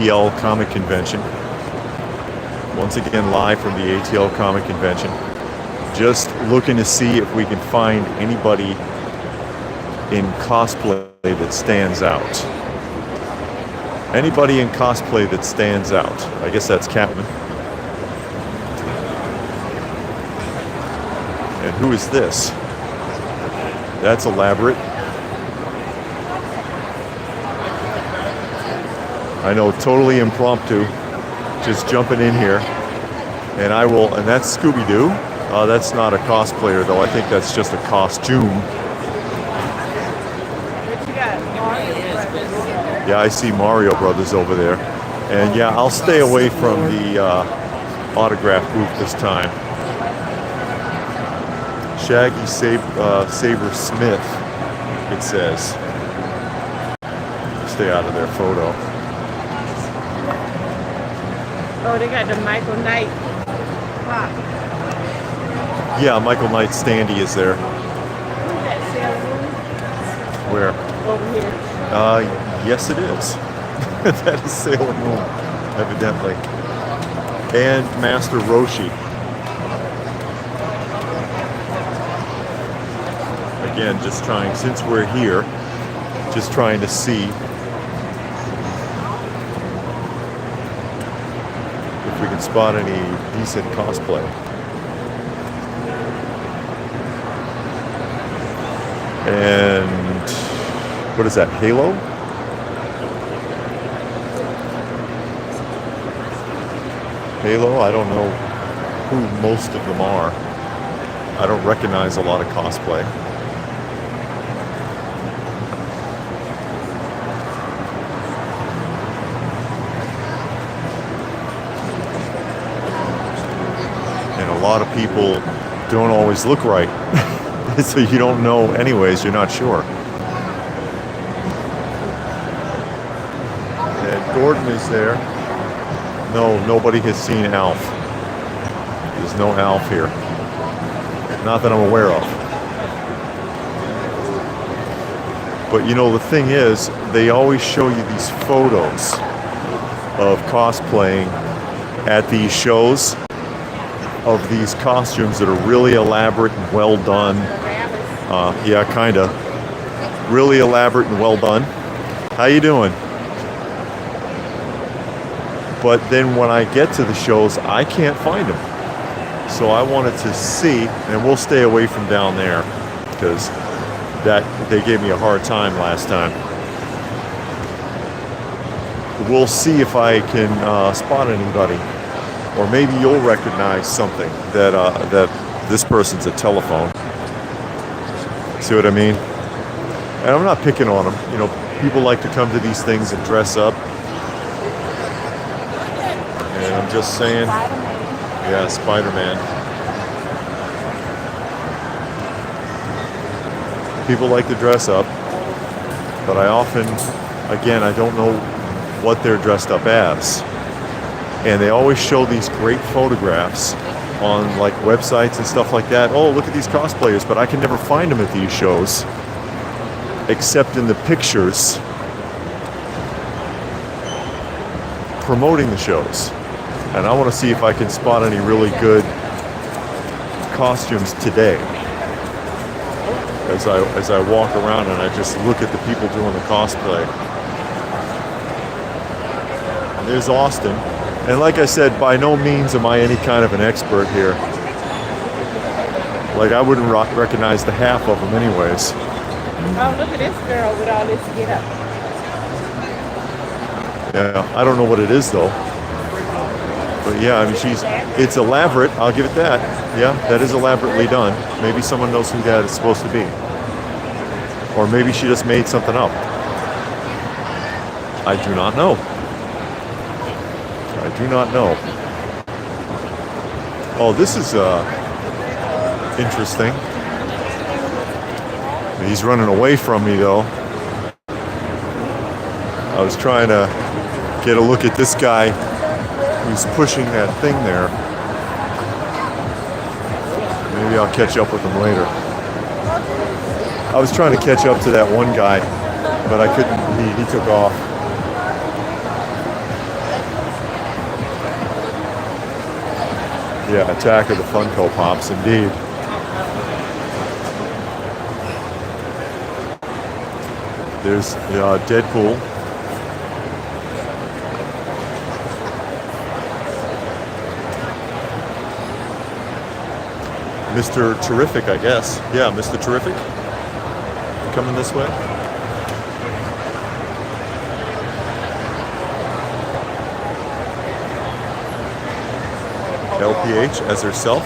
ATL Comic Convention. Once again, live from the ATL Comic Convention. Just looking to see if we can find anybody in cosplay that stands out. Anybody in cosplay that stands out. I guess that's Catman. And who is this? That's elaborate. I know, totally impromptu, just jumping in here. And that's Scooby-Doo. That's not a cosplayer though, I think that's just a costume. Yeah, I see Mario Brothers over there. And yeah, I'll stay away from the autograph booth this time. Shaggy Saber Smith, it says. Stay out of their photo. Oh, they got the Michael Knight pop. Yeah, Michael Knight standee is there. Who's that, Sailor Moon? Where? Over here. Yes it is. That is Sailor Moon, evidently. And Master Roshi. Again, just trying, since we're here, just trying to see if we can spot any decent cosplay. And what is that, Halo? Halo, I don't know who most of them are. I don't recognize a lot of cosplay. And a lot of people don't always look right. So you don't know anyways, you're not sure. And Gordon is there. No, nobody has seen Alf. There's no Alf here. Not that I'm aware of. But you know, the thing is, they always show you these photos of cosplaying at these shows of these costumes that are really elaborate and well done. Yeah, kinda. Really elaborate and well done. How you doing? But then when I get to the shows, I can't find them. So I wanted to see, and we'll stay away from down there because they gave me a hard time last time. We'll see if I can spot anybody, or maybe you'll recognize something that this person's a telephone. See what I mean? And I'm not picking on them. You know, people like to come to these things and dress up. And I'm just saying, yeah, Spider-Man. People like to dress up, but I often, again, I don't know what they're dressed up as. And they always show these great photographs on like websites and stuff like that. Oh, look at these cosplayers, but I can never find them at these shows, except in the pictures promoting the shows. And I want to see if I can spot any really good costumes today. As I walk around and I just look at the people doing the cosplay. And there's Austin. And like I said, by no means am I any kind of an expert here. Like, I wouldn't recognize the half of them anyways. Oh, look at this girl with all this get up. Yeah, I don't know what it is though. But yeah, I mean, it's elaborate, I'll give it that. Yeah, that is elaborately done. Maybe someone knows who that is supposed to be. Or maybe she just made something up. I do not know. I do not know. Oh, this is interesting. He's running away from me though. I was trying to get a look at this guy who's pushing that thing there. Maybe I'll catch up with him later. I was trying to catch up to that one guy, but I couldn't. He took off. Yeah, Attack of the Funko Pops, indeed. There's Deadpool. Mr. Terrific, I guess. Yeah, Mr. Terrific. Coming this way. LPH as herself.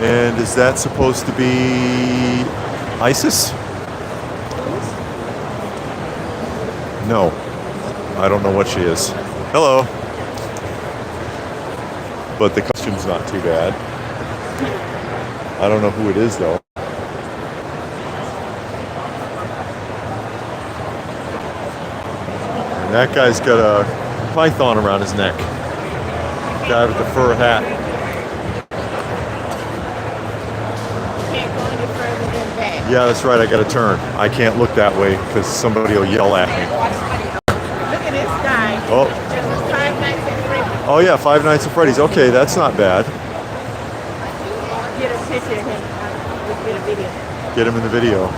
And is that supposed to be ISIS? No. I don't know what she is. Hello. But the costume's not too bad. I don't know who it is though. And that guy's got a python around his neck. Guy with the fur hat. Yeah, that's right. I got to turn. I can't look that way because somebody will yell at me. Look at this guy. Oh. Five Nights at Freddy's. Oh yeah, Five Nights at Freddy's. Okay, that's not bad. Get a picture of him. Get a video. Get him in the video.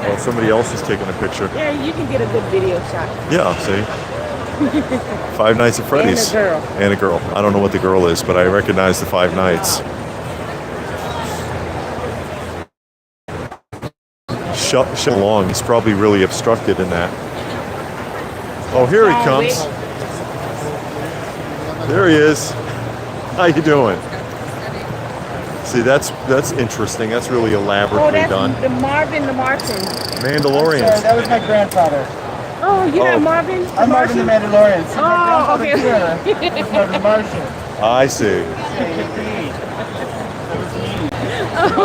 Well, somebody else is taking a picture. Yeah, you can get a good video shot. Yeah, see. Five Nights at Freddy's. And a girl. And a girl. I don't know what the girl is, but I recognize the Five Nights. Shut along. He's probably really obstructed in that. Oh, here he comes. There he is. How you doing? See, that's interesting. That's really elaborately done. The Marvin the Martian. Mandalorian. Sorry, that was my grandfather. Oh, you're not Marvin? I'm Marvin the Mandalorian. See, my okay. grandfather was Marvin the Martian. I see.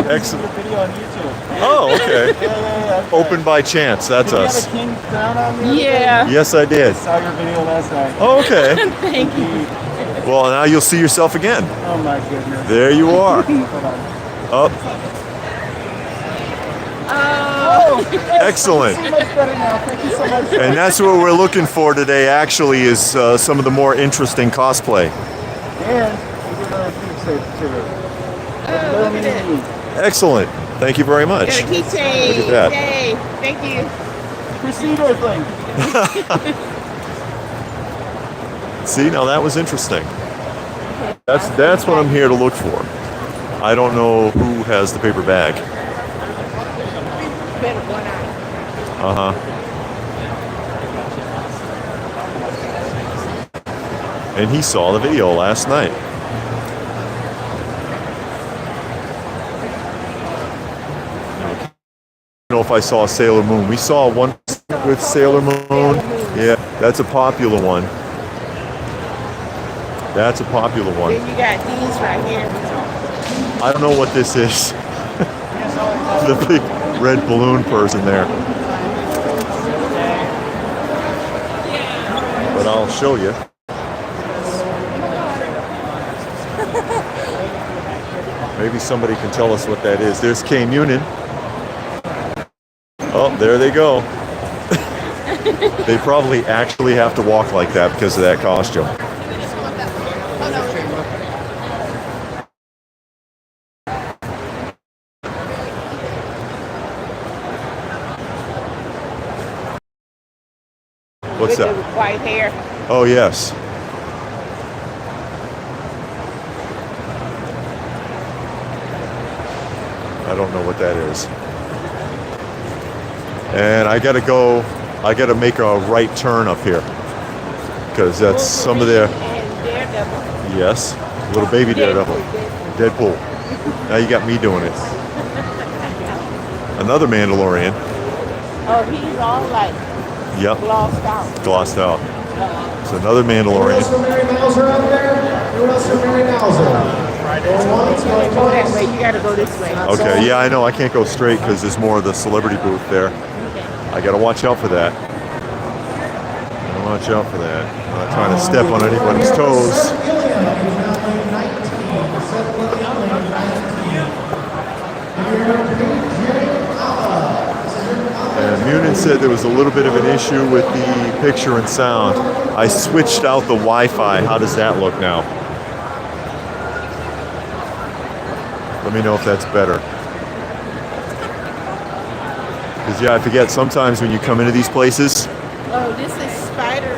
Excellent. Video on YouTube. Oh, okay. Yeah. Open by chance. That's Did us. you have a king crown on me? Yeah. Yes, I did. I saw your video last night. Oh, okay. Thank you. Well, now you'll see yourself again. Oh my goodness. There you are. Hold on. Up. Oh, Excellent. so much better now. Thank you so much. And that's what we're looking for today, actually, is some of the more interesting cosplay. And we did another keepsake too. Oh, look at that. Excellent. Thank you very much. Got a keychain. Look at that. Yay. Thank you. Proceed, Earthling. See, now that was interesting. That's what I'm here to look for. I don't know who has the paper bag. Better one eye. Uh-huh. And he saw the video last night. I don't know if I saw Sailor Moon. We saw one with Sailor Moon. Yeah, that's a popular one. That's a popular one. Then you got these right here. I don't know what this is. The big red balloon person there. But I'll show you. Maybe somebody can tell us what that is. There's Kay Munin. Oh, there they go. They probably actually have to walk like that because of that costume. What's with that? the white hair. Oh, yes. I don't know what that is. And I gotta make a right turn up here. Because that's some of their, And Daredevil. yes, little baby Daredevil. Deadpool. Now you got me doing it. Another Mandalorian. Oh, he's all like Yep, glossed out. glossed out. It's another Mandalorian. Mary Mauser out there? Who else for Mary Mauser? You can't go that way. You got to go this way. Okay, yeah, I know. I can't go straight because there's more of the celebrity booth there. I gotta watch out for that. Gotta watch out for that. I'm not trying to step on anybody's toes. Munin said there was a little bit of an issue with the picture and sound. I switched out the Wi-Fi. How does that look now? Let me know if that's better. Because yeah, I forget sometimes when you come into these places, Oh, this is Spider.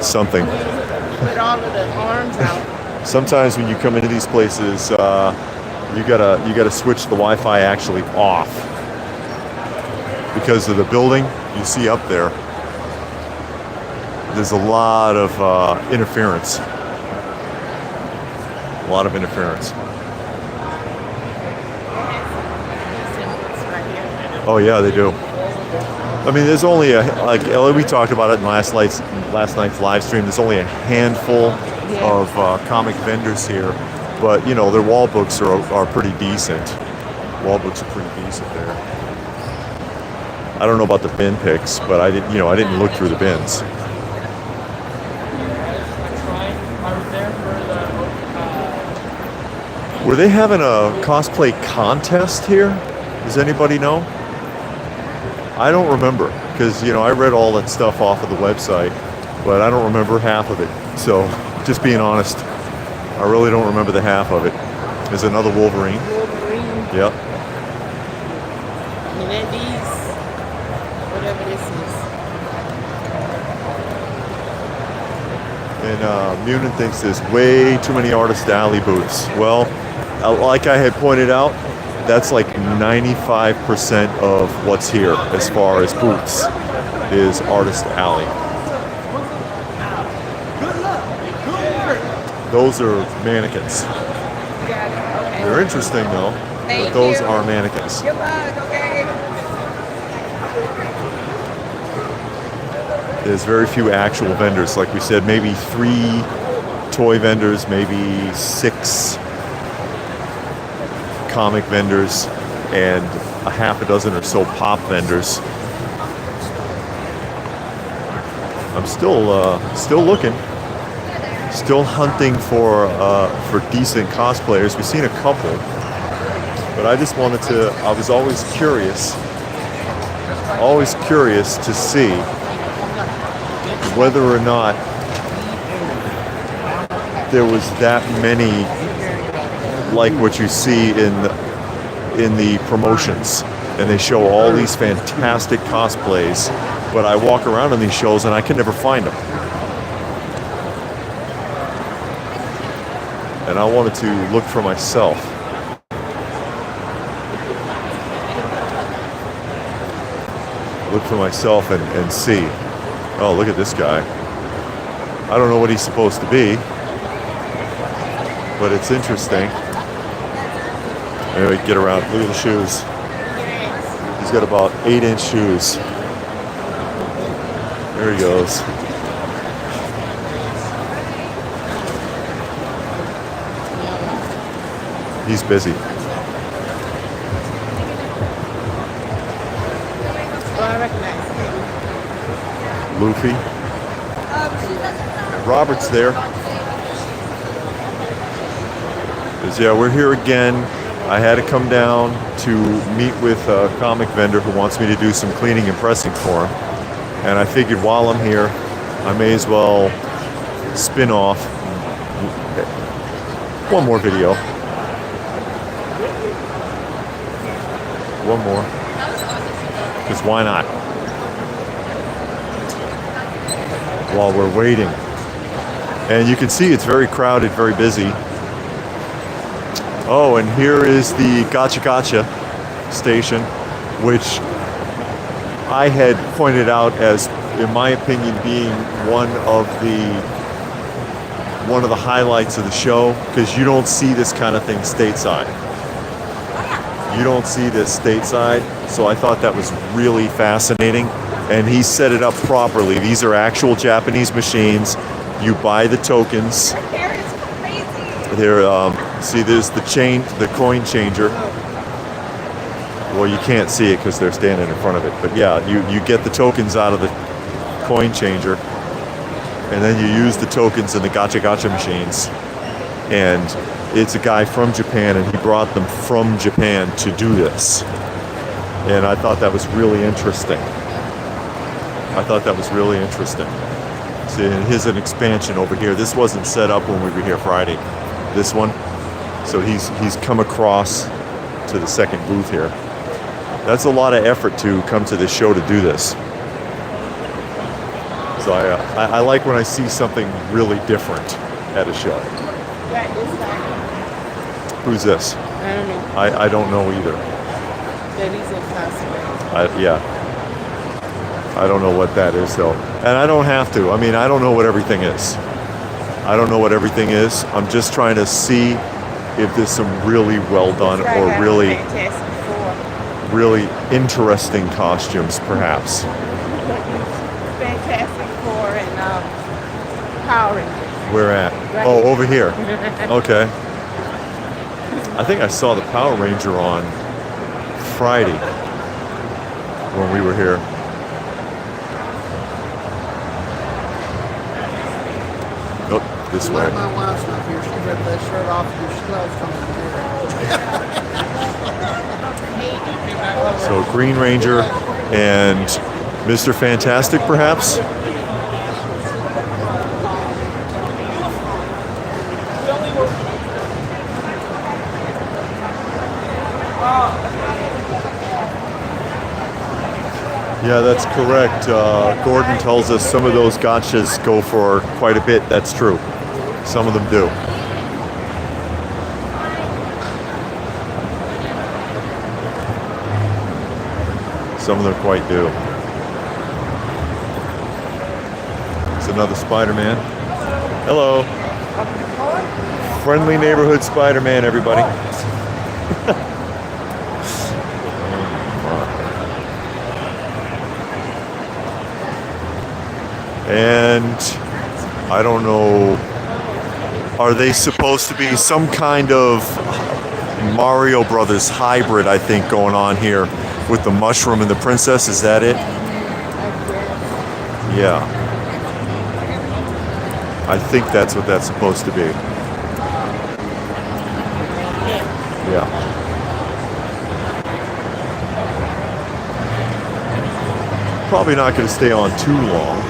something. Put all of the arms out. Sometimes when you come into these places, you gotta switch the Wi-Fi actually off because of the building you see up there. There's a lot of interference. A lot of interference. Oh yeah, they do. I mean, there's only like we talked about it in last night's live stream. There's only a handful of comic vendors here, but you know their wall books are pretty decent. Wall books are pretty decent there. I don't know about the bin picks, but I didn't look through the bins. Were they having a cosplay contest here? Does anybody know? I don't remember, because I read all that stuff off of the website, but I don't remember half of it. So, just being honest, I really don't remember the half of it. There's another Wolverine. Yep. Attendees, whatever this is. And Munin thinks there's way too many Artist Alley booths. Well, like I had pointed out, that's like 95% of what's here as far as booths is Artist Alley. Those are mannequins. They're interesting though, but those are mannequins. Good luck, okay? There's very few actual vendors. Like we said, maybe 3 toy vendors, maybe 6 comic vendors, and a half a dozen or so pop vendors. I'm still looking, still hunting for decent cosplayers. We've seen a couple, but I just wanted to. I was always curious to see whether or not there was that many like what you see in the promotions, and they show all these fantastic cosplays, but I walk around in these shows and I can never find them. And I wanted to look for myself. Look for myself and see. Oh, look at this guy. I don't know what he's supposed to be, but it's interesting. Anyway, get around. Look at the shoes. He's got about 8-inch shoes. There he goes. He's busy. Well, I recognize Luffy. Robert's there. Because, yeah, we're here again. I had to come down to meet with a comic vendor who wants me to do some cleaning and pressing for him. And I figured while I'm here, I may as well spin off one more video. One more. Because why not? While we're waiting. And you can see it's very crowded, very busy. Oh, and here is the Gacha station, which I had pointed out as, in my opinion, being one of the highlights of the show, because you don't see this kind of thing stateside. You don't see this stateside, so I thought that was really fascinating. And he set it up properly. These are actual Japanese machines. You buy the tokens. There, see, there's the coin changer. Well, you can't see it because they're standing in front of it. But yeah, you get the tokens out of the coin changer, and then you use the tokens in the Gacha machines. And it's a guy from Japan, and he brought them from Japan to do this. And I thought that was really interesting. I thought that was really interesting. See, and here's an expansion over here. This wasn't set up when we were here Friday. This one. So he's come across to the second booth here. That's a lot of effort to come to this show to do this. So I like when I see something really different at a show. Right this side. Who's this? I don't know. I don't know either. That is a cosplay. Yeah. I don't know what that is though. And I don't have to. I mean, I don't know what everything is. I don't know what everything is. I'm just trying to see if there's some really well done or really, really interesting costumes, perhaps. Fantastic Four and Power Rangers. Where at? Right. Oh, over here. Okay. I think I saw the Power Ranger on Friday when we were here. Nope, this way. My wife's not here. She ripped that shirt off and she loves coming here. So Green Ranger and Mr. Fantastic, perhaps? Yeah, that's correct. Gordon tells us some of those gachas go for quite a bit. That's true. Some of them do. Some of them quite do. It's another Spider-Man. Hello. Friendly neighborhood Spider-Man, everybody. And I don't know, are they supposed to be some kind of Mario Brothers hybrid, I think, going on here with the mushroom and the princess? Is that it? Yeah. I think that's what that's supposed to be. Yeah. Probably not going to stay on too long.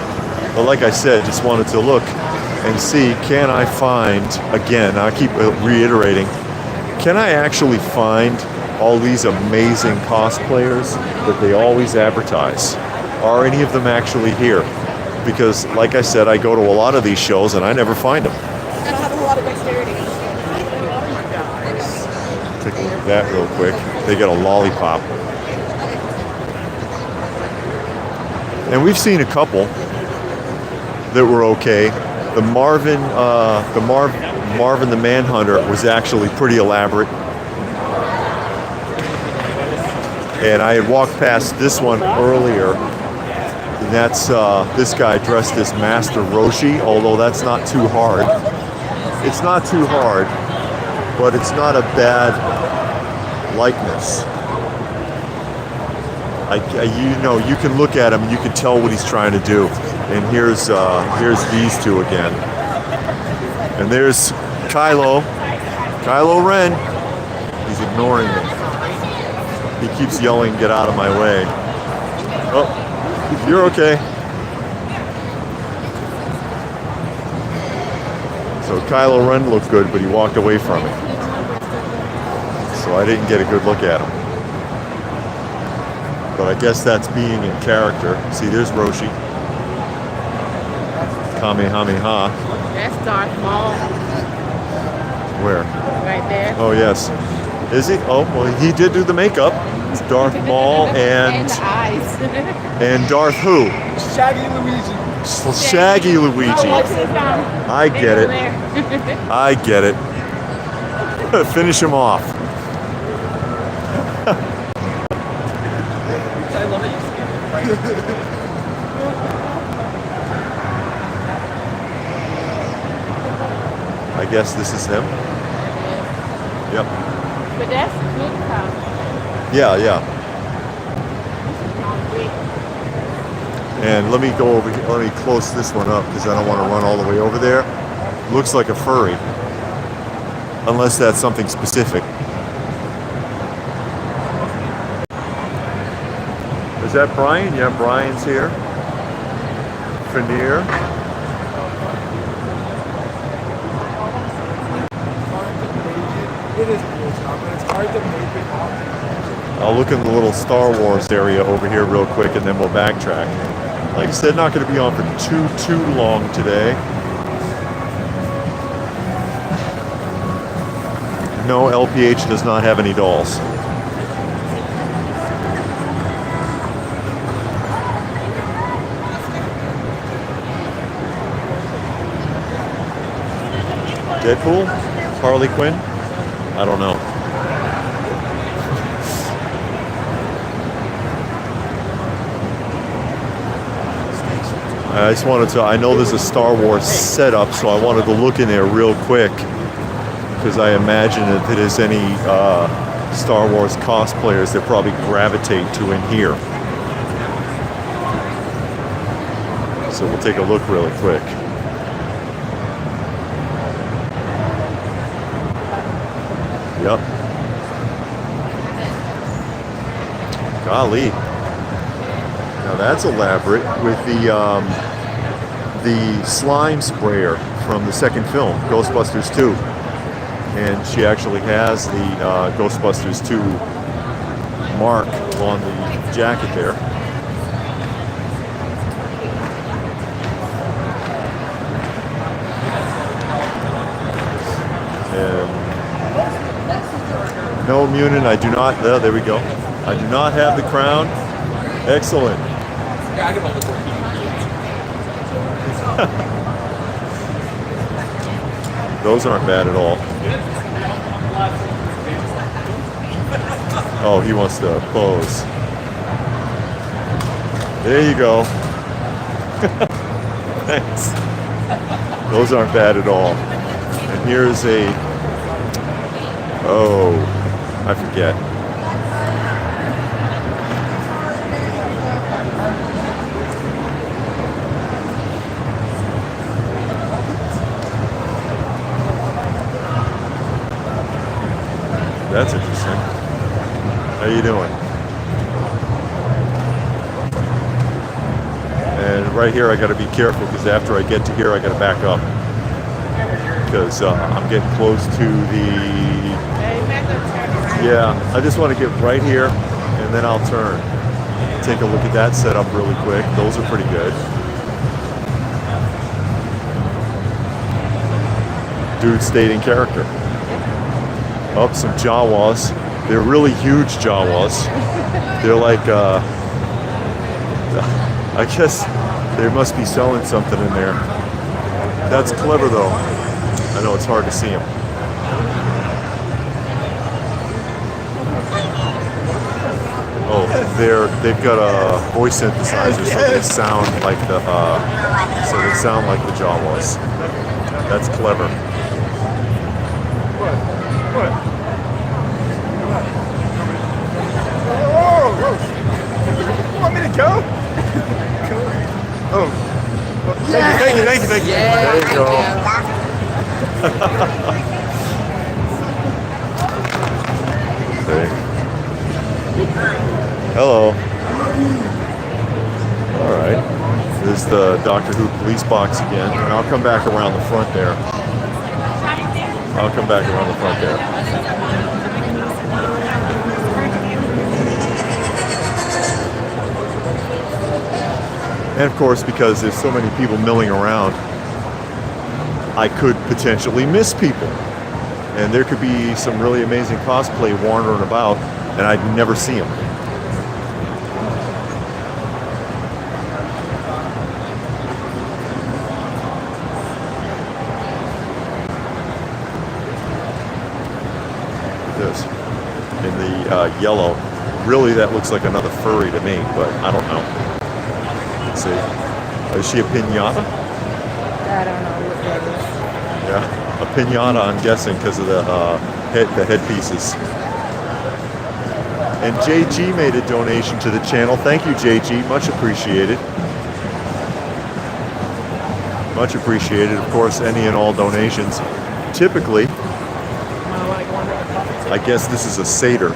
But like I said, just wanted to look and see, can I find, again, I keep reiterating, can I actually find all these amazing cosplayers that they always advertise? Are any of them actually here? Because like I said, I go to a lot of these shows and I never find them. I don't have a lot of dexterity. Take a look at that real quick. They get a lollipop. And we've seen a couple that were okay. The Marvin the Manhunter was actually pretty elaborate. And I had walked past this one earlier. And that's this guy dressed as Master Roshi, although that's not too hard. It's not too hard, but it's not a bad likeness. You know, you can look at him and you can tell what he's trying to do. And here's these two again. And there's Kylo Ren. He's ignoring me. He keeps yelling, "Get out of my way." Oh, you're okay. So Kylo Ren looked good, but he walked away from it. So I didn't get a good look at him. But I guess that's being in character. See, there's Roshi. Kamehameha. That's Darth Maul. Where? Right there. Oh, yes. Is he? Oh, well, he did do the makeup. It's Darth Maul And the eyes. and Darth who? Shaggy Luigi. Shaggy Luigi. I get it. There. I get it. Finish him off. I love it. I guess this is him. Yep. But that's good costume. Yeah. And let me go over here. Let me close this one up because I don't want to run all the way over there. Looks like a furry. Unless that's something specific. Is that Brian? Yeah, Brian's here. souvenir. It is cool stuff, but it's hard to make it out. I'll look in the little Star Wars area over here real quick and then we'll backtrack. Like I said, not going to be on for too long today. No, LPH does not have any dolls. Deadpool? Harley Quinn? I don't know. I just wanted to, I know there's a Star Wars setup, so I wanted to look in there real quick because I imagine if there's any Star Wars cosplayers that probably gravitate to in here. So we'll take a look really quick. Yep. Golly. Now that's elaborate with the slime sprayer from the second film, Ghostbusters 2. And she actually has the Ghostbusters 2 mark on the jacket there. And no, Munin, I do not. There we go. I do not have the crown. Excellent. Yeah, I can hold it. Those aren't bad at all. Oh, he wants to pose. There you go. Thanks. Those aren't bad at all. And here's a... Oh, I forget. That's interesting. How you doing? And right here I got to be careful because after I get to here I got to back up because I'm getting close to the... Yeah, I just want to get right here and then I'll turn. Take a look at that setup really quick. Those are pretty good. Dude stayed in character. Up some Jawas. They're really huge Jawas. They're like, I guess they must be selling something in there. That's clever though. I know it's hard to see them. Oh, they've got a voice synthesizer, so they sound like the Jawas. That's clever. What? Oh! You want me to go? Oh. Well, thank you. There you go. See? Hello. All right. There's the Doctor Who police box again, and I'll come back around the front there. I'll come back around the front there. And of course, because there's so many people milling around, I could potentially miss people. And there could be some really amazing cosplay wandering about, and I'd never see them. This in the yellow, really that looks like another furry to me, but I don't know. Let's see, is she a pinata? I don't know what that is. Yeah, a pinata, I'm guessing, because of the headpieces. And JG made a donation to the channel. Thank you, JG, much appreciated. Much appreciated. Of course, any and all donations. Typically, I guess this is a satyr.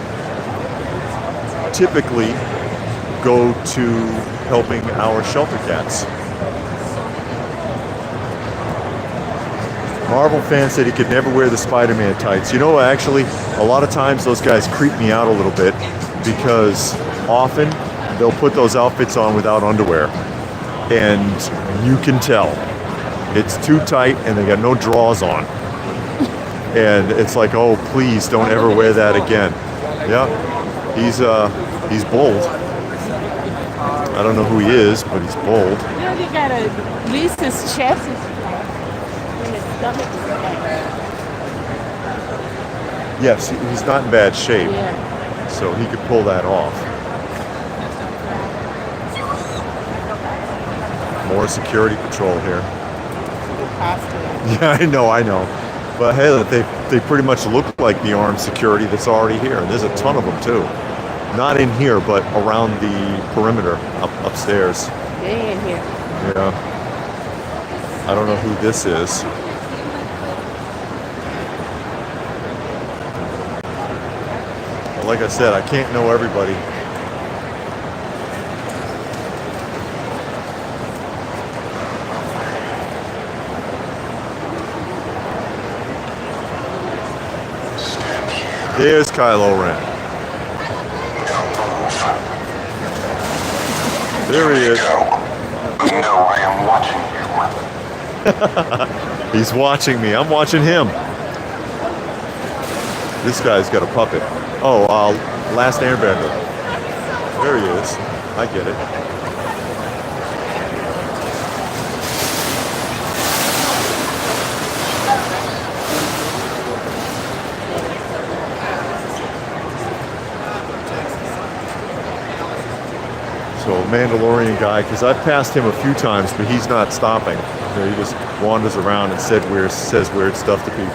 Typically, go to helping our shelter cats. Marvel fan said he could never wear the Spider-Man tights. You know, actually, a lot of times those guys creep me out a little bit because often they'll put those outfits on without underwear. And you can tell. It's too tight and they got no drawers on. And it's like, oh, please don't ever wear that again. Yeah, he's bold. I don't know who he is, but he's bold. You know, you gotta, at least his chest is flat. And his stomach is flat. Yes, he's not in bad shape, Yeah. so he could pull that off. More security patrol here. Yeah, I know. But hey, they pretty much look like the armed security that's already here. And there's a ton of them too. Not in here, but around the perimeter upstairs. They in here. Yeah. I don't know who this is. But like I said, I can't know everybody. There's Kylo Ren. There he is. You know I am watching you. He's watching me. I'm watching him. This guy's got a puppet. Oh, Last Airbender. There he is. I get it. So Mandalorian guy, because I've passed him a few times, but he's not stopping. You know, he just wanders around and says weird stuff to people.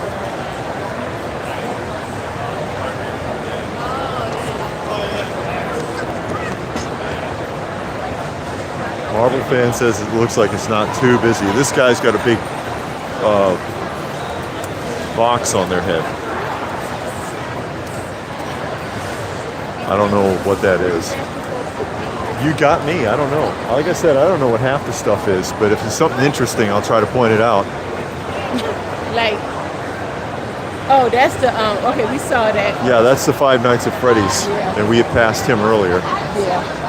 Marvel fan says it looks like it's not too busy. This guy's got a big box on their head. I don't know what that is. You got me. I don't know. Like I said, I don't know what half the stuff is, but if it's something interesting, I'll try to point it out. Like, oh, that's the, okay, we saw that. Yeah, that's the Five Nights at Freddy's, Yeah. and we had passed him earlier. Yeah.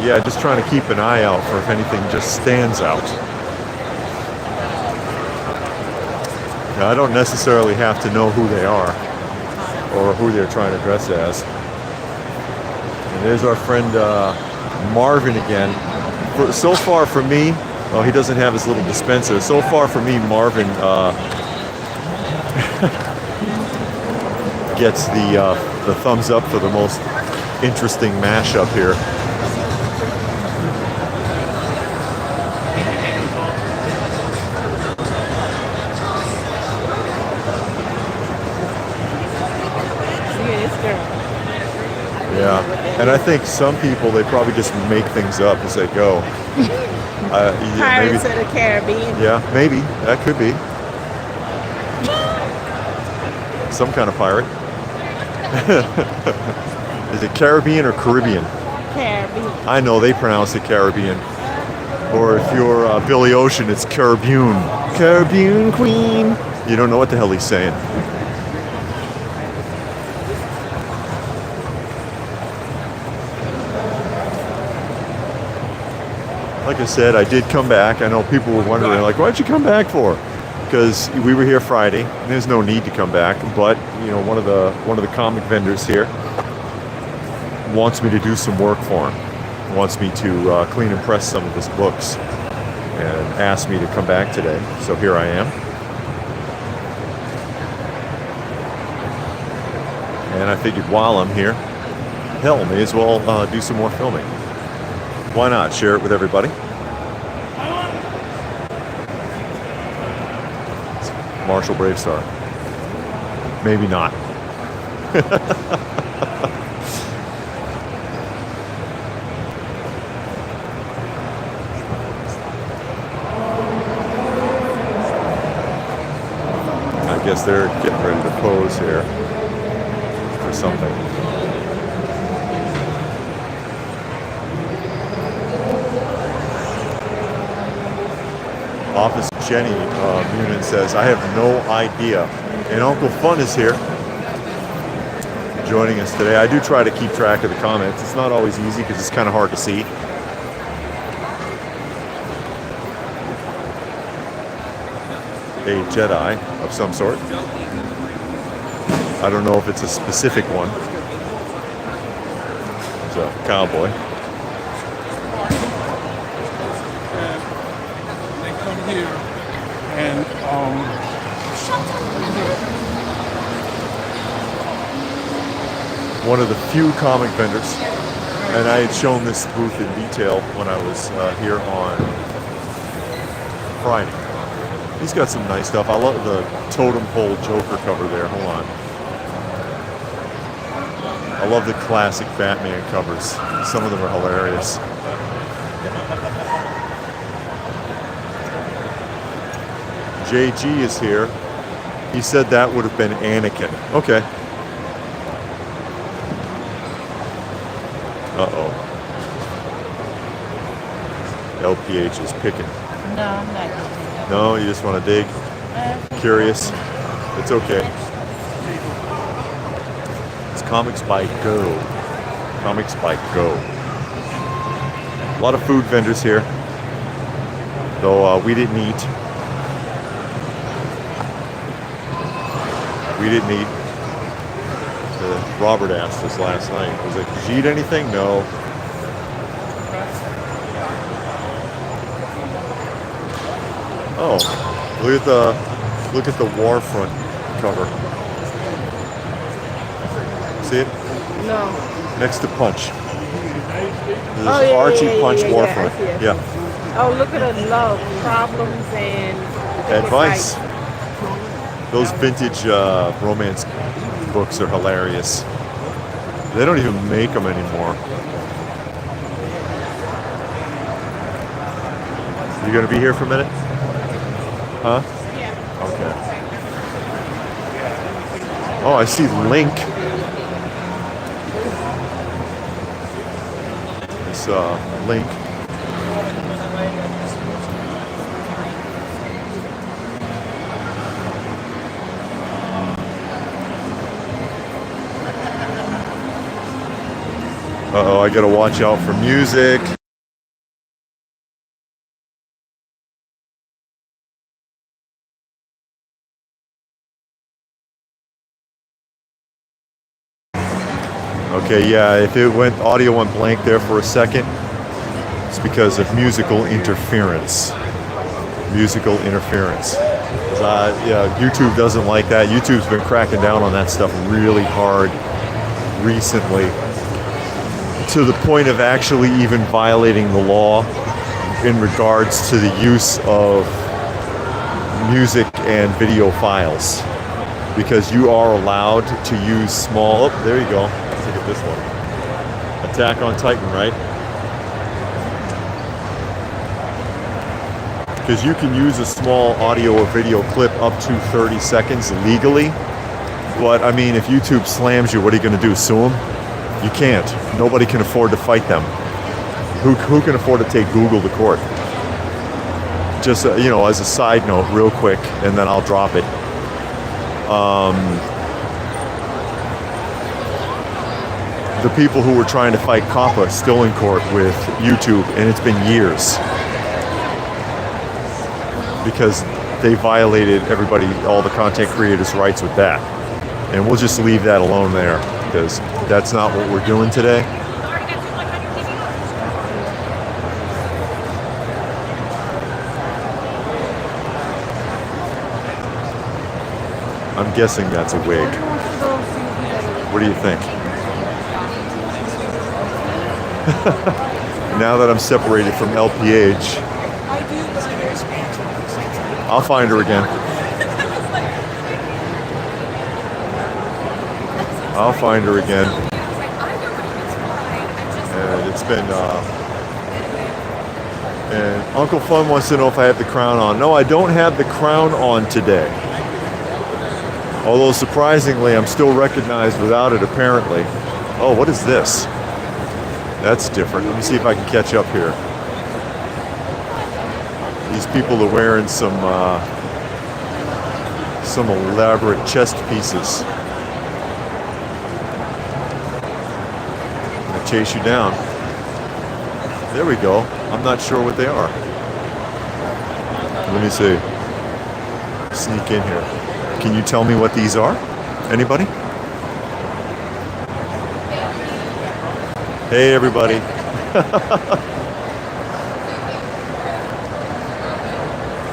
Yeah, just trying to keep an eye out for if anything just stands out. Now, I don't necessarily have to know who they are or who they're trying to dress as. And there's our friend Marvin again. So far for me, oh, he doesn't have his little dispenser. So far for me, Marvin gets the thumbs up for the most interesting mashup here. Yeah, and I think some people, they probably just make things up as they go. Yeah, Pirates maybe, of the Caribbean. yeah, maybe. That could be. Some kind of pirate. Is it Caribbean or Caribbean? Caribbean. I know they pronounce it Caribbean. Or if you're Billy Ocean, it's Caribbean. Caribbean Queen. You don't know what the hell he's saying. Like I said, I did come back. I know people were wondering, like, why'd you come back for? Because we were here Friday, and there's no need to come back. But you know, one of the comic vendors here wants me to do some work for him. Wants me to clean and press some of his books, and asked me to come back today. So here I am. And I figured while I'm here, hell, may as well do some more filming. Why not? Share it with everybody. Marshall Bravestar. Maybe not. I guess they're getting ready to pose here for something. Office Jenny Munin says, I have no idea. And Uncle Fun is here, joining us today. I do try to keep track of the comments. It's not always easy because it's kind of hard to see. A Jedi of some sort. I don't know if it's a specific one. It's a cowboy. And they come here and one of the few comic vendors, and I had shown this booth in detail when I was here on Friday. He's got some nice stuff. I love the totem pole Joker cover there. Hold on. I love the classic Batman covers. Some of them are hilarious. JG is here. He said that would have been Anakin. Okay. Uh-oh. LPH is picking. No, I'm not gonna do that. No, you just want to dig? Curious? It's okay. It's Comics by Go. Comics by Go. A lot of food vendors here. Though we didn't eat. We didn't eat. Robert asked us last night. Was like, did you eat anything? No. Oh, look at the Warfront cover. See it? No. Next to Punch. This is Oh, yeah, Archie yeah, Punch yeah, yeah, Warfront. I see it. Yeah. Oh, look at the love problems and Advice. Those vintage romance books are hilarious. They don't even make them anymore. You gonna be here for a minute? Huh? Yeah. Okay. Oh, I see Link. This Link. Uh-oh, I gotta watch out for music. Okay, yeah, if audio went blank there for a second, it's because of musical interference. Musical interference. Yeah, YouTube doesn't like that. YouTube's been cracking down on that stuff really hard recently, to the point of actually even violating the law in regards to the use of music and video files. Because you are allowed to use small, oh, there you go. Let's look at this one. Attack on Titan, right? Because you can use a small audio or video clip up to 30 seconds legally. But I mean, if YouTube slams you, what are you going to do? Sue them? You can't. Nobody can afford to fight them. Who can afford to take Google to court? Just, as a side note, real quick, and then I'll drop it. The people who were trying to fight COPPA still in court with YouTube, and it's been years. Because they violated all the content creators' rights with that. And we'll just leave that alone there, because that's not what we're doing today. I'm guessing that's a wig. What do you think? Now that I'm separated from LPH, I'll find her again. I'll find her again. And it's been, and Uncle Fun wants to know if I have the crown on. No, I don't have the crown on today. Although surprisingly, I'm still recognized without it, apparently. Oh, what is this? That's different. Let me see if I can catch up here. These people are wearing some elaborate chest pieces. I'm gonna chase you down. There we go. I'm not sure what they are. Let me see. Sneak in here. Can you tell me what these are? Anybody? Hey, everybody.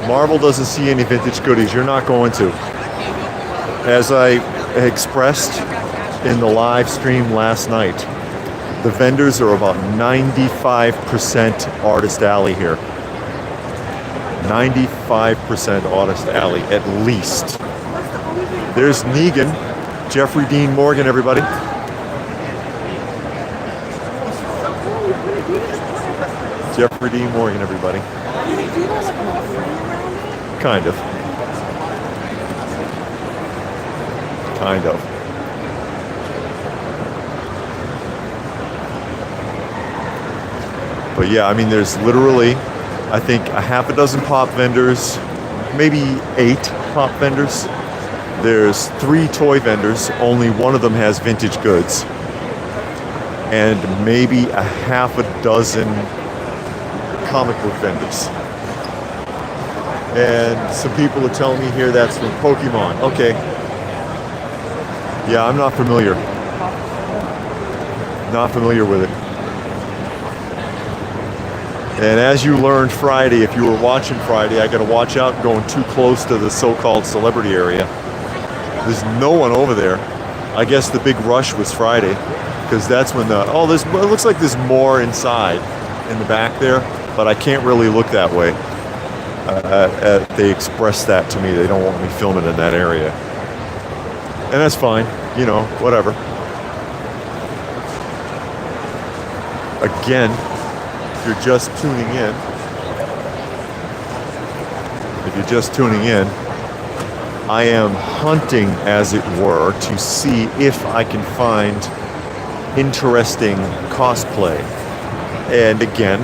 Marvel doesn't see any vintage goodies. You're not going to. As I expressed in the live stream last night, the vendors are about 95% Artist Alley here. 95% Artist Alley, at least. There's Negan, Jeffrey Dean Morgan, everybody. Jeffrey Dean Morgan, everybody. Kind of. Kind of. But yeah, I mean, there's literally, I think, a half a dozen pop vendors, maybe 8 pop vendors. There's 3 toy vendors, only one of them has vintage goods. And maybe a half a dozen comic book vendors. And some people are telling me here that's from Pokemon. Okay. Yeah, I'm not familiar. Not familiar with it. And as you learned Friday, if you were watching Friday, I got to watch out going too close to the so-called celebrity area. There's no one over there. I guess the big rush was Friday, because that's when the, oh, there's, it looks like there's more inside in the back there, but I can't really look that way. They expressed that to me. They don't want me filming in that area. And that's fine, you know, whatever. Again, if you're just tuning in, I am hunting, as it were, to see if I can find interesting cosplay. And again,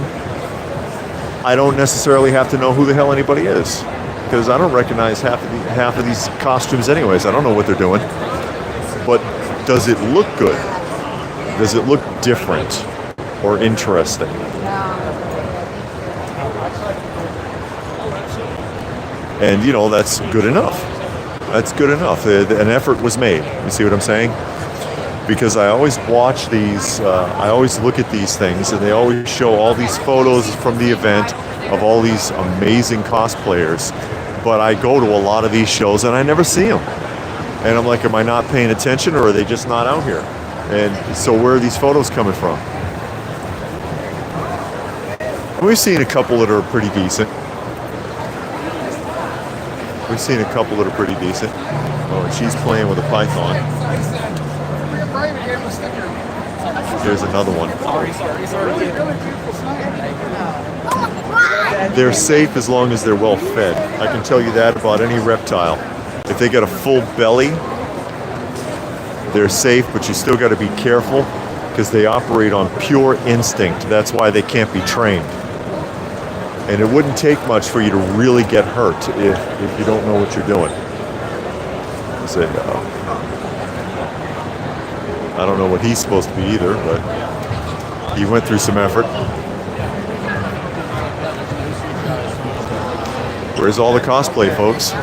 I don't necessarily have to know who the hell anybody is, because I don't recognize half of these costumes anyways. I don't know what they're doing. But does it look good? Does it look different or interesting? And, you know, that's good enough. That's good enough. An effort was made. You see what I'm saying? Because I always watch these, I always look at these things, and they always show all these photos from the event of all these amazing cosplayers. But I go to a lot of these shows, and I never see them. And I'm like, am I not paying attention, or are they just not out here? And so where are these photos coming from? We've seen a couple that are pretty decent. We've seen a couple that are pretty decent. Oh, and she's playing with a python. Here's another one. They're safe as long as they're well fed. I can tell you that about any reptile. If they got a full belly, they're safe, but you still got to be careful because they operate on pure instinct. That's why they can't be trained. And it wouldn't take much for you to really get hurt if you don't know what you're doing. Say, I don't know what he's supposed to be either, but he went through some effort. Where's all the cosplay folks?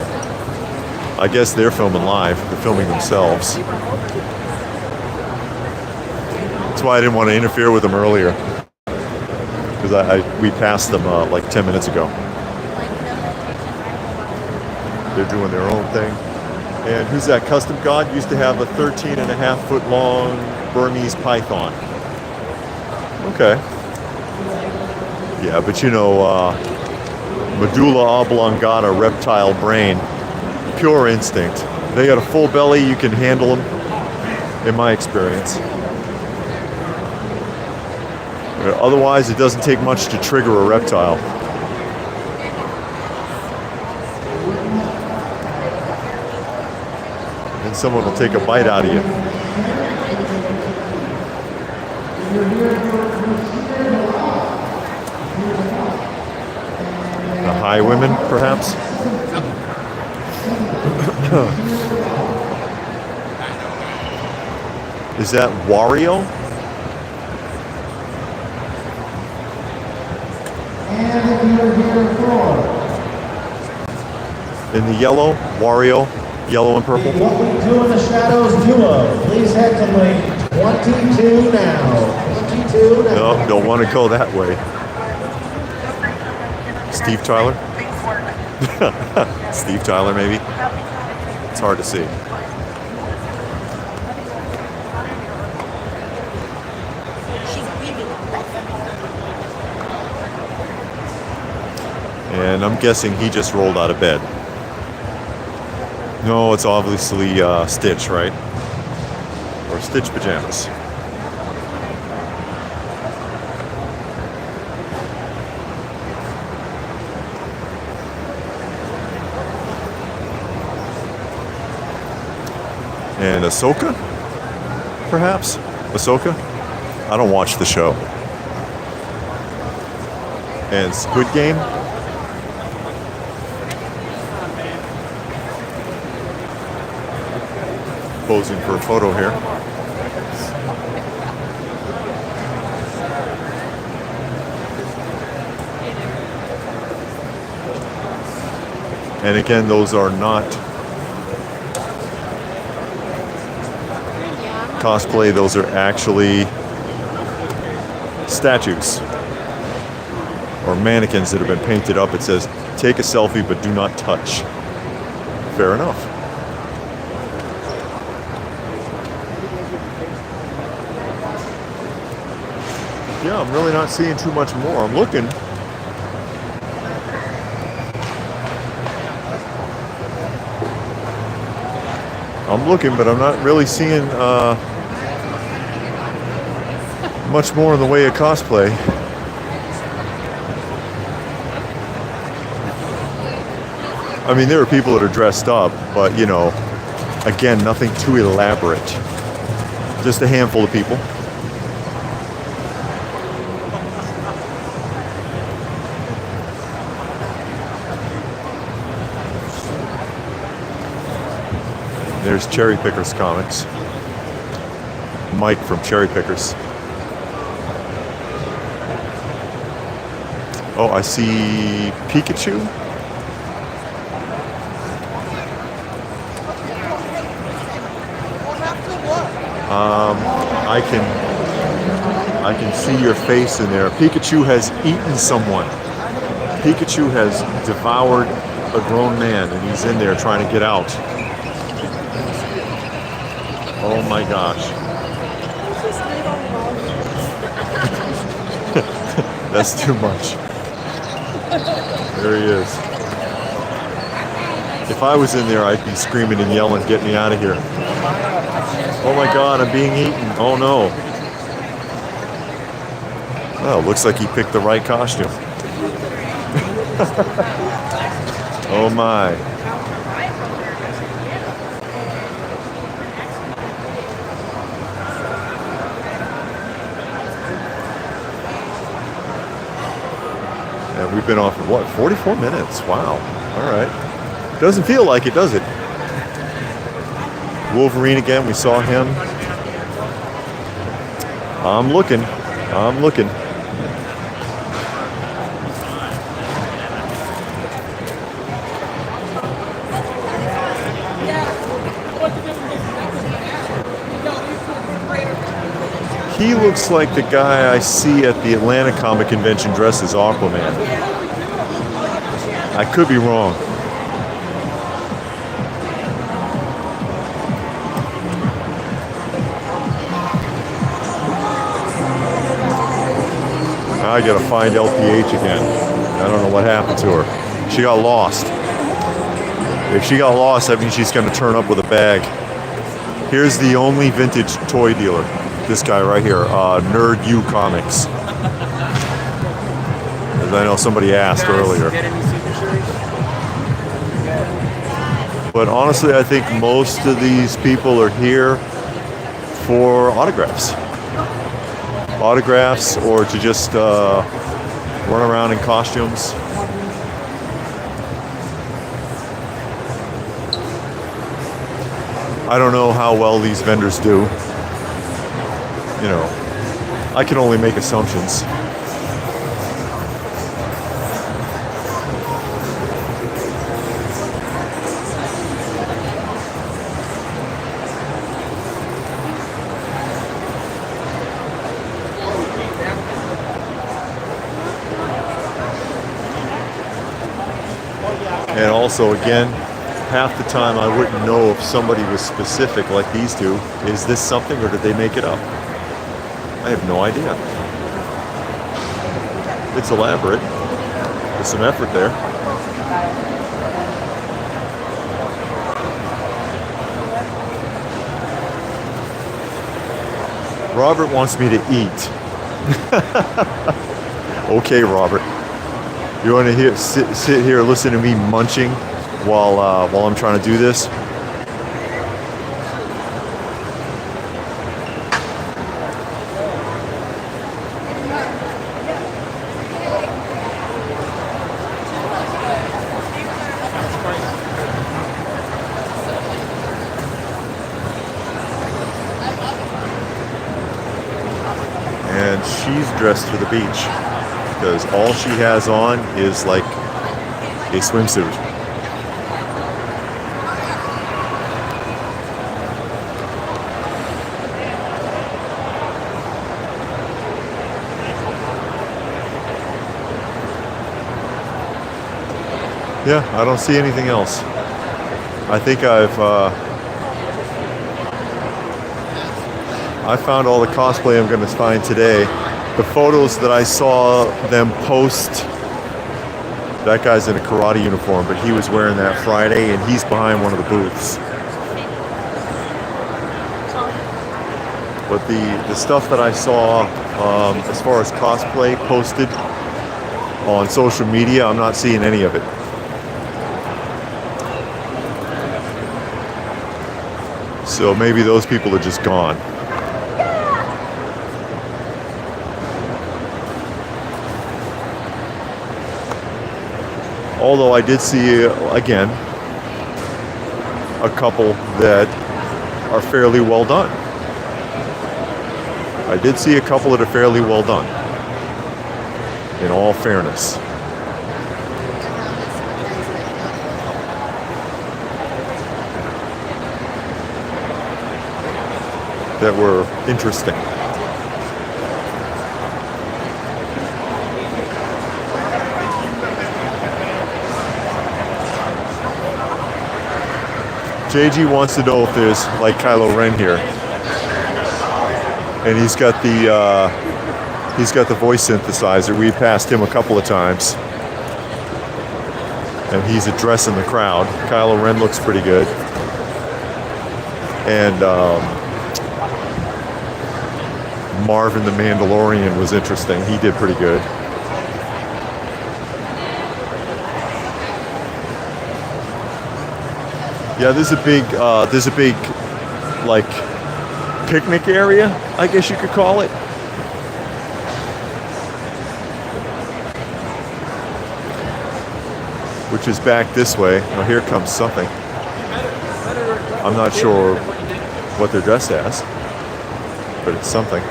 I guess they're filming live. They're filming themselves. That's why I didn't want to interfere with them earlier. Because we passed them like 10 minutes ago. They're doing their own thing. And who's that? Custom God used to have a 13.5-foot long Burmese python. Okay. Yeah, but you know, medulla oblongata reptile brain, pure instinct. They got a full belly, you can handle them, in my experience. Otherwise, it doesn't take much to trigger a reptile. And someone will take a bite out of you. Women, perhaps? Is that Wario? And if you're here for In the yellow, Wario, yellow and purple. What We Do in the Shadows duo, please head to lane 22 now. 22 now. No, don't want to go that way. Steve Tyler? Steve Tyler, maybe? It's hard to see. And I'm guessing he just rolled out of bed. No, it's obviously Stitch, right? Or Stitch pajamas. And Ahsoka? Perhaps? Ahsoka? I don't watch the show. And Squid Game? Posing for a photo here. And again, those are not cosplay, those are actually statues or mannequins that have been painted up. It says, take a selfie but do not touch. Fair enough. Yeah, I'm really not seeing too much more. I'm looking. But I'm not really seeing much more in the way of cosplay. I mean, there are people that are dressed up, but you know, again, nothing too elaborate. Just a handful of people. There's Cherry Pickers Comics. Mike from Cherry Pickers. Oh, I see Pikachu. I can see your face in there. Pikachu has eaten someone. Pikachu has devoured a grown man, and he's in there trying to get out. Oh my gosh. That's too much. There he is. If I was in there, I'd be screaming and yelling, get me out of here. Oh my God, I'm being eaten. Oh no. Oh, looks like he picked the right costume. Oh my. And we've been off for what, 44 minutes? Wow. All right. Doesn't feel like it, does it? Wolverine again, we saw him. I'm looking. He looks like the guy I see at the Atlanta Comic Convention dressed as Aquaman. I could be wrong. I gotta find LPH again. I don't know what happened to her. She got lost. If she got lost, that means she's gonna turn up with a bag. Here's the only vintage toy dealer. This guy right here, Nerd U Comics. As I know somebody asked earlier. But honestly, I think most of these people are here for autographs. Autographs or to just run around in costumes. I don't know how well these vendors do. You know, I can only make assumptions. And also, again, half the time I wouldn't know if somebody was specific like these two. Is this something or did they make it up? I have no idea. It's elaborate. There's some effort there. Robert wants me to eat. Okay, Robert. You want to sit here, listen to me munching while I'm trying to do this? And she's dressed for the beach because all she has on is like a swimsuit. Yeah, I don't see anything else. I think I found all the cosplay I'm going to find today. The photos that I saw them post, that guy's in a karate uniform, but he was wearing that Friday, and he's behind one of the booths. But the stuff that I saw as far as cosplay posted on social media, I'm not seeing any of it. So maybe those people are just gone. Although I did see, again, a couple that are fairly well done. I did see a couple that are fairly well done, in all fairness. That were interesting. JG wants to know if there's like Kylo Ren here, and he's got the voice synthesizer. We passed him a couple of times, and he's addressing the crowd. Kylo Ren looks pretty good, and Marvin the Mandalorian was interesting. He did pretty good. Yeah, there's a big like picnic area, I guess you could call it. Which is back this way. Now here comes something. I'm not sure what they're dressed as, but it's something.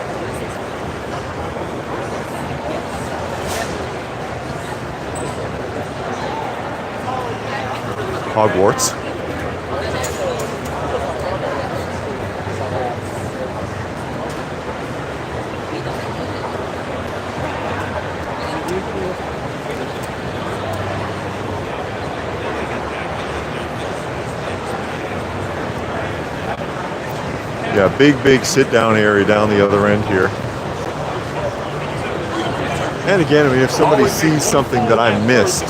Hogwarts. Yeah, big sit-down area down the other end here. And again, I mean, if somebody sees something that I missed,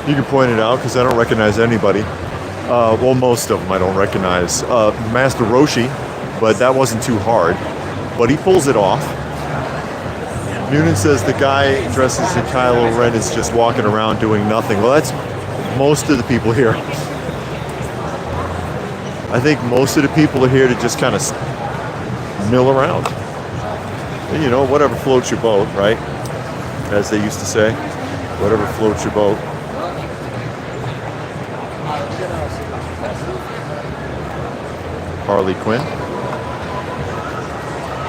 you can point it out because I don't recognize anybody. Well, most of them I don't recognize. Master Roshi, but that wasn't too hard. But he pulls it off. Noonan says the guy dressed as Kylo Ren is just walking around doing nothing. Well, that's most of the people here. I think most of the people are here to just kind of mill around. And, you know, whatever floats your boat, right? As they used to say. Whatever floats your boat. Harley Quinn.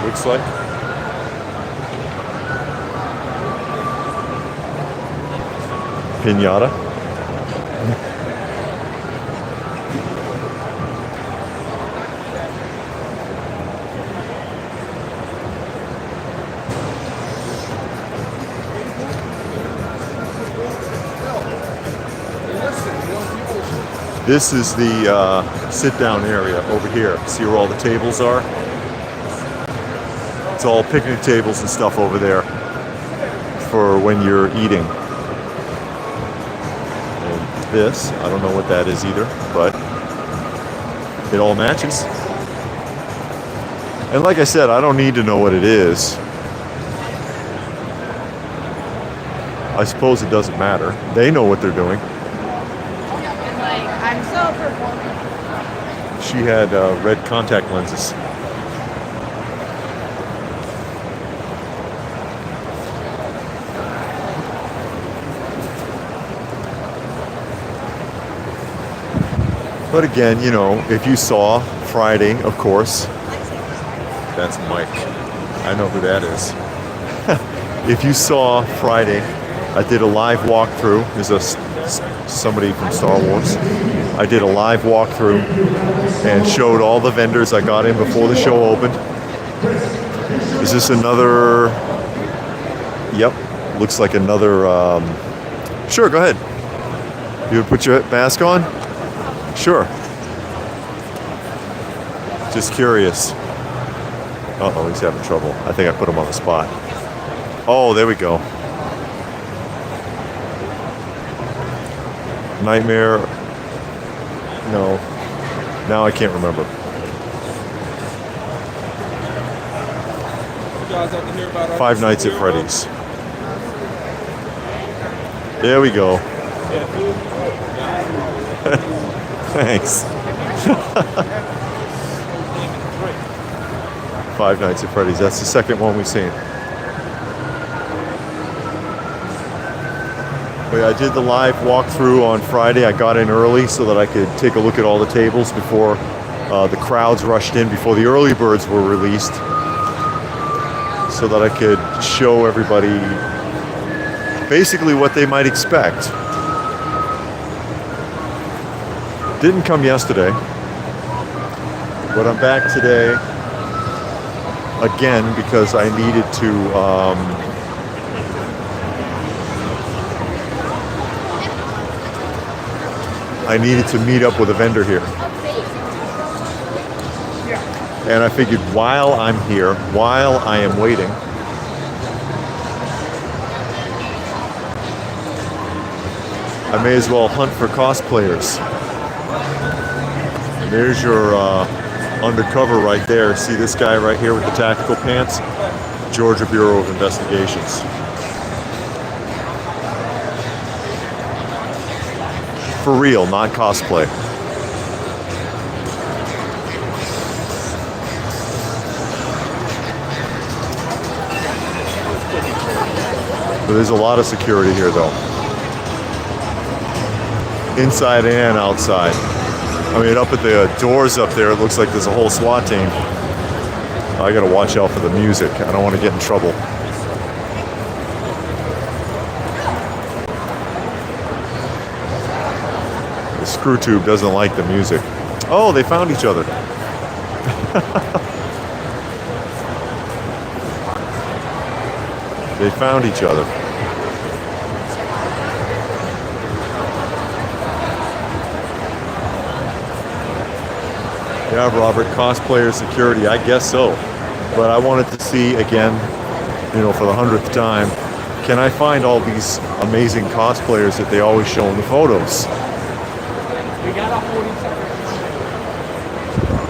Looks like. Pinata. This is the sit-down area over here. See where all the tables are? It's all picnic tables and stuff over there for when you're eating. And this, I don't know what that is either, but it all matches. And like I said, I don't need to know what it is. I suppose it doesn't matter. They know what they're doing. She had red contact lenses. But again, you know, if you saw Friday, of course, that's Mike. I know who that is. If you saw Friday, I did a live walkthrough. There's somebody from Star Wars. I did a live walkthrough and showed all the vendors I got in before the show opened. Is this another? Yep, looks like another. Sure, go ahead. You would put your mask on? Sure. Just curious. Uh-oh, he's having trouble. I think I put him on the spot. Oh, there we go. Nightmare. No. Now I can't remember. Five Nights at Freddy's. There we go. Thanks. Five Nights at Freddy's. That's the second one we've seen. I did the live walkthrough on Friday. I got in early so that I could take a look at all the tables before the crowds rushed in, before the early birds were released, so that I could show everybody basically what they might expect. Didn't come yesterday, but I'm back today again because I needed to meet up with a vendor here. And I figured while I'm here, while I am waiting, I may as well hunt for cosplayers. And there's your undercover right there. See this guy right here with the tactical pants? Georgia Bureau of Investigations. For real, not cosplay. But there's a lot of security here though. Inside and outside. I mean, up at the doors up there, it looks like there's a whole SWAT team. I gotta watch out for the music. I don't want to get in trouble. The screw tube doesn't like the music. Oh, they found each other. They found each other. Yeah, Robert, cosplayer security, I guess so. But I wanted to see again, you know, for the 100th time, can I find all these amazing cosplayers that they always show in the photos?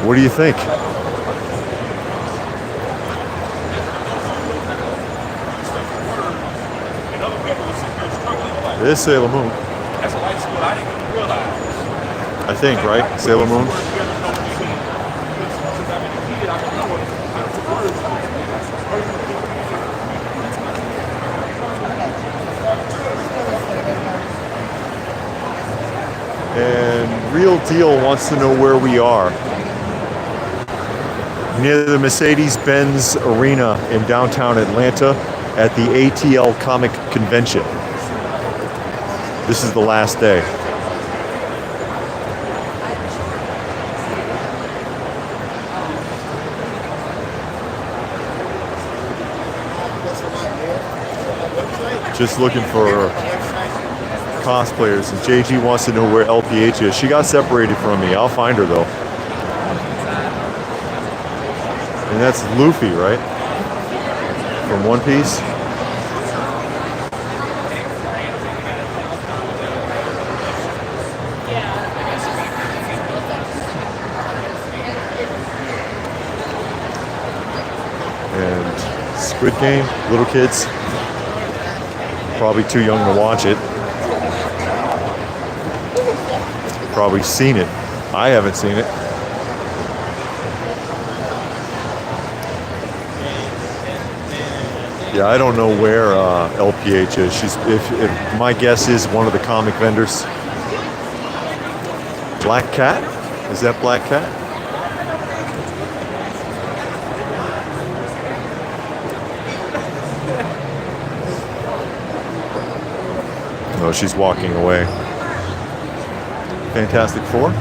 What do you think? It is Sailor Moon. I think, right? Sailor Moon? And Real Deal wants to know where we are. Near the Mercedes-Benz Arena in downtown Atlanta at the ATL Comic Convention. This is the last day. Just looking for cosplayers, and JG wants to know where LPH is. She got separated from me. I'll find her though. And that's Luffy, right? From One Piece. And Squid Game, little kids. Probably too young to watch it. Probably seen it. I haven't seen it. Yeah, I don't know where LPH is. She's, if my guess is one of the comic vendors. Black Cat? Is that Black Cat? No, she's walking away. Fantastic Four.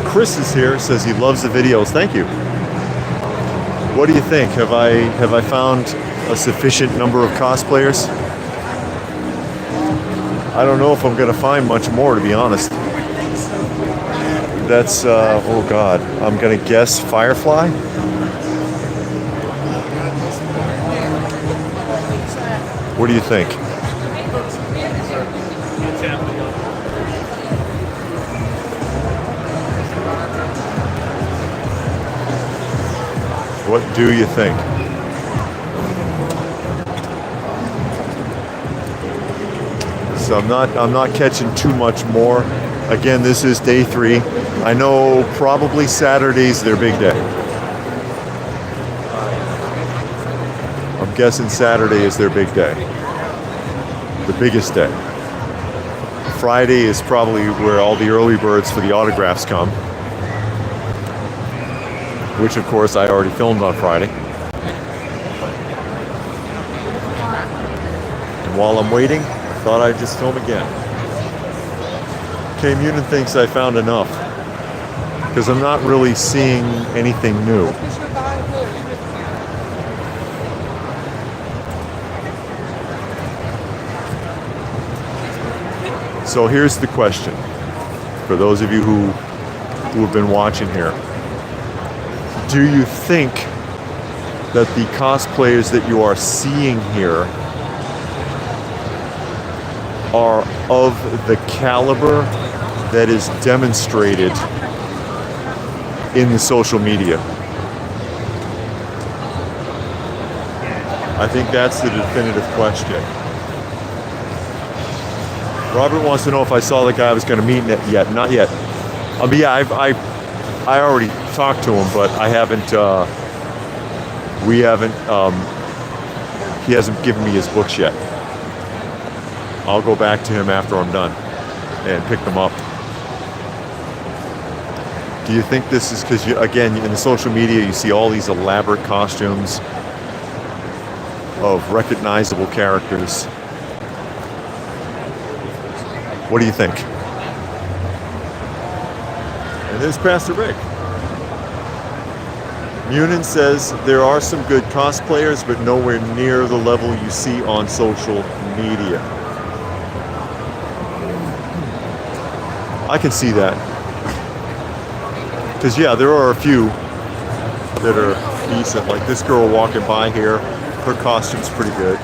Chris is here, says he loves the videos. Thank you. What do you think? Have I found a sufficient number of cosplayers? I don't know if I'm gonna find much more, to be honest. That's oh god, I'm gonna guess Firefly. What do you think? What do you think? So I'm not catching too much more. Again, this is day 3. I know probably Saturday's their big day. I'm guessing Saturday is their big day. The biggest day. Friday is probably where all the early birds for the autographs come. Which of course I already filmed on Friday. And while I'm waiting, I thought I'd just film again. Okay, Munin thinks I found enough. Because I'm not really seeing anything new. So here's the question. For those of you who have been watching here. Do you think that the cosplayers that you are seeing here are of the caliber that is demonstrated in the social media? I think that's the definitive question. Robert wants to know if I saw the guy I was going to meet yet. Not yet. Yeah, I already talked to him, but I haven't, he hasn't given me his books yet. I'll go back to him after I'm done and pick them up. Do you think this is because, again, in the social media, you see all these elaborate costumes of recognizable characters? What do you think? And there's Pastor Rick. Munin says there are some good cosplayers, but nowhere near the level you see on social media. I can see that. Because, yeah, there are a few that are decent. Like this girl walking by here, her costume's pretty good.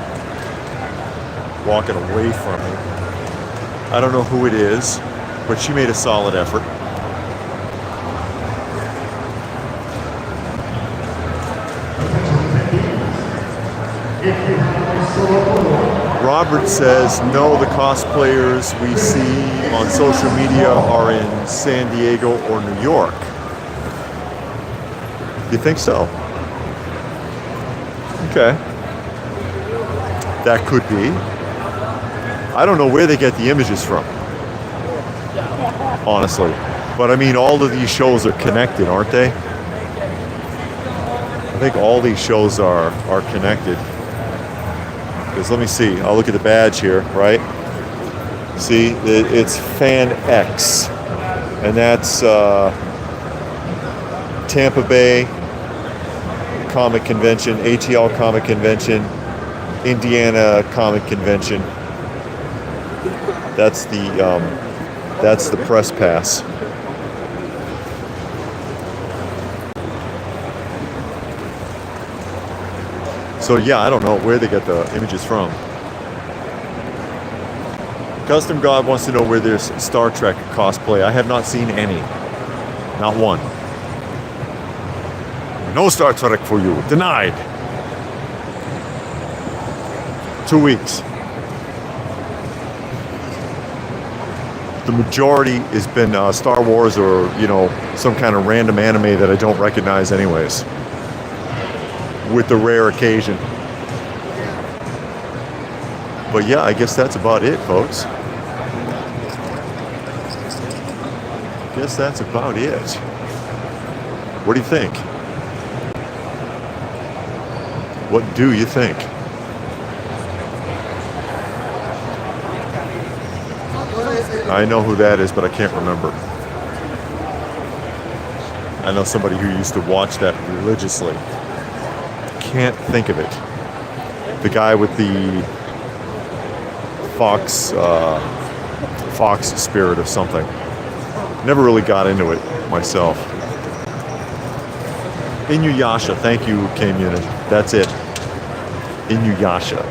Walking away from me. I don't know who it is, but she made a solid effort. Robert says, no, the cosplayers we see on social media are in San Diego or New York. You think so? Okay. That could be. I don't know where they get the images from, honestly. But I mean, all of these shows are connected, aren't they? I think all these shows are connected. Because let me see, I'll look at the badge here, right? See, it's Fan X. And that's Tampa Bay Comic Convention, ATL Comic Convention, Indiana Comic Convention. That's the press pass. So yeah, I don't know where they get the images from. Custom God wants to know where there's Star Trek cosplay. I have not seen any. Not one. No Star Trek for you. Denied. 2 weeks. The majority has been Star Wars or, you know, some kind of random anime that I don't recognize anyways. With the rare occasion. But yeah, I guess that's about it, folks. Guess that's about it. What do you think? What do you think? I know who that is, but I can't remember. I know somebody who used to watch that religiously. Can't think of it. The guy with the fox spirit of something. Never really got into it myself. Inuyasha, thank you, K-Munity. That's it. Inuyasha.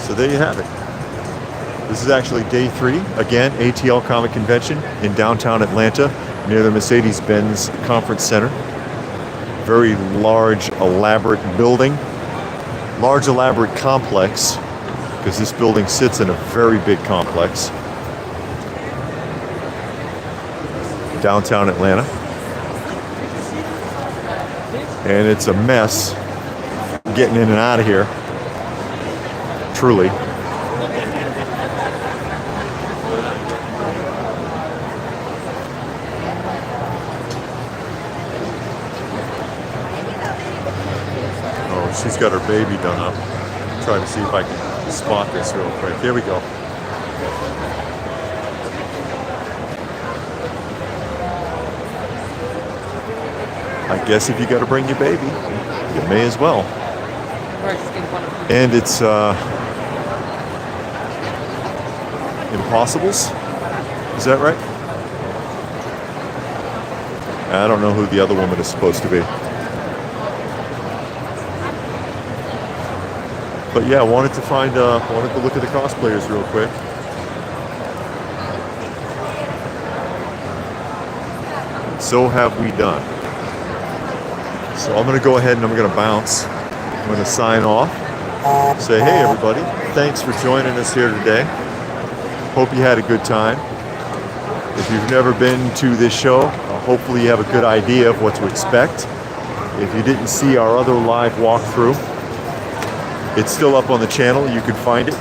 So there you have it. This is actually day 3. Again, ATL Comic Convention in downtown Atlanta, near the Mercedes-Benz Conference Center. Very large, elaborate building. Large, elaborate complex, because this building sits in a very big complex. Downtown Atlanta. And it's a mess getting in and out of here. Truly. She's got her baby done up. Try to see if I can spot this real quick. Here we go. I guess if you got to bring your baby, you may as well. And it's Impossibles? Is that right? I don't know who the other woman is supposed to be. But yeah, wanted to look at the cosplayers real quick. So have we done. So I'm gonna go ahead and I'm gonna bounce. I'm gonna sign off. Say, hey everybody, thanks for joining us here today. Hope you had a good time. If you've never been to this show, hopefully you have a good idea of what to expect. If you didn't see our other live walkthrough, it's still up on the channel. You can find it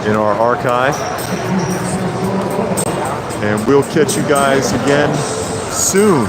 in our archive. And we'll catch you guys again soon.